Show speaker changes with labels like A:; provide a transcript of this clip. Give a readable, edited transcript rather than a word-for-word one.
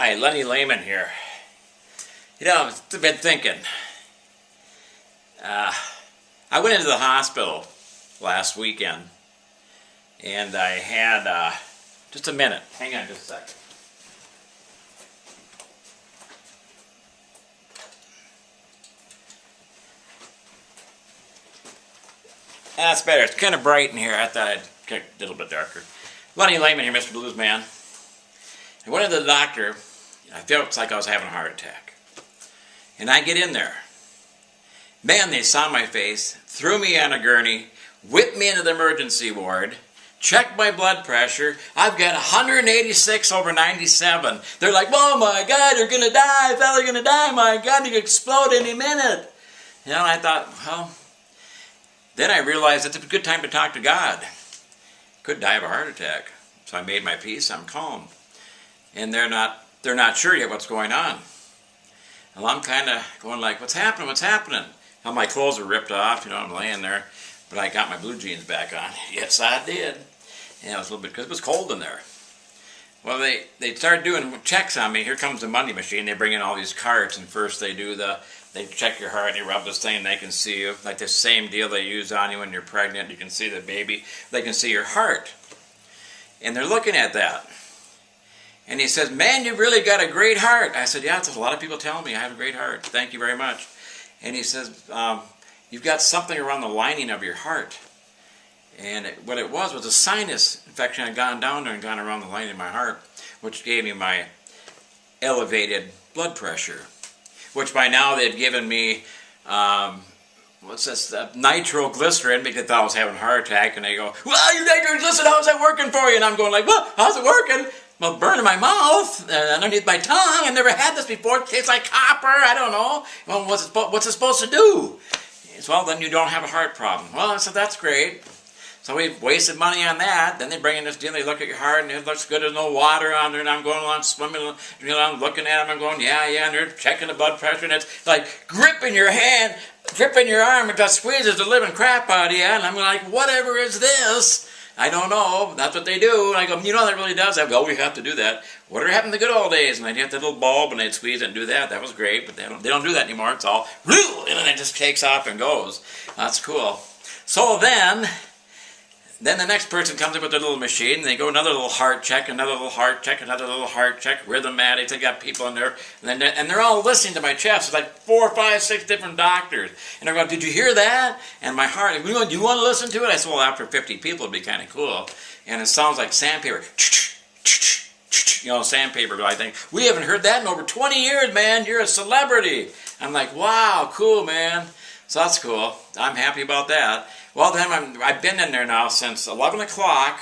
A: Hi, Lenny Lehman here. You know, I've been thinking. I went into the hospital last weekend, and I had, just a minute. Hang on just a second. That's better. It's kind of bright in here. I thought I'd get a little bit darker. Lenny Lehman here, Mr. Blues Man. I went to the doctor. I felt like I was having a heart attack. And I get in there. Man, they saw my face, threw me on a gurney, whipped me into the emergency ward, checked my blood pressure. I've got 186/97. They're like, oh my God, you're going to die, fella, you're going to die. My God, you could explode any minute. You know, I thought, well, then I realized it's a good time to talk to God. Could die of a heart attack. So I made my peace, I'm calm. And they're not sure yet what's going on. Well, I'm kind of going like, what's happening, what's happening? Well, my clothes are ripped off, you know, I'm laying there, but I got my blue jeans back on. Yes, I did. And it was a little bit, because it was cold in there. Well, they started doing checks on me. Here comes the money machine. They bring in all these carts, and first they check your heart, and you rub this thing, and they can see you. Like the same deal they use on you when you're pregnant. You can see the baby. They can see your heart. And they're looking at that. And he says, man, you've really got a great heart. I said, yeah, that's a lot of people telling me I have a great heart. Thank you very much. And he says, you've got something around the lining of your heart. And what it was a sinus infection had gone down there and gone around the lining of my heart, which gave me my elevated blood pressure. Which by now they've given me, what's this, nitroglycerin, because they thought I was having a heart attack. And they go, well, your nitroglycerin, how's that working for you? And I'm going like, what? How's it working? Well, burning my mouth underneath my tongue. I never had this before. It tastes like copper. I don't know. Well, what's it supposed to do? It's, well, then you don't have a heart problem. Well, I said, that's great. So we've wasted money on that. Then they bring in this deal. They look at your heart, and it looks good. There's no water on there. And I'm going along swimming. You know, I'm looking at them. I'm going, yeah. And they're checking the blood pressure. And it's like gripping your hand, gripping your arm. It just squeezes the living crap out of you. And I'm like, whatever is this? I don't know. That's what they do. And I go, you know, that really does. I go, we have to do that. Whatever happened to the good old days? And they'd get that little bulb and they'd squeeze it and do that. That was great. But they don't do that anymore. It's all, and then it just takes off and goes. That's cool. So then the next person comes in with their little machine, and they go another little heart check, another little heart check, another little heart check, rhythmatics. They got people in there, and they're all listening to my chest. It's like 4, 5, 6 different doctors. And they're going, did you hear that? And my heart, do you want to listen to it? I said, well, after 50 people, it'd be kind of cool. And it sounds like sandpaper. You know, sandpaper, but I think, we haven't heard that in over 20 years, man. You're a celebrity. I'm like, wow, cool, man. So that's cool. I'm happy about that. Well, then I've been in there now since 11 o'clock,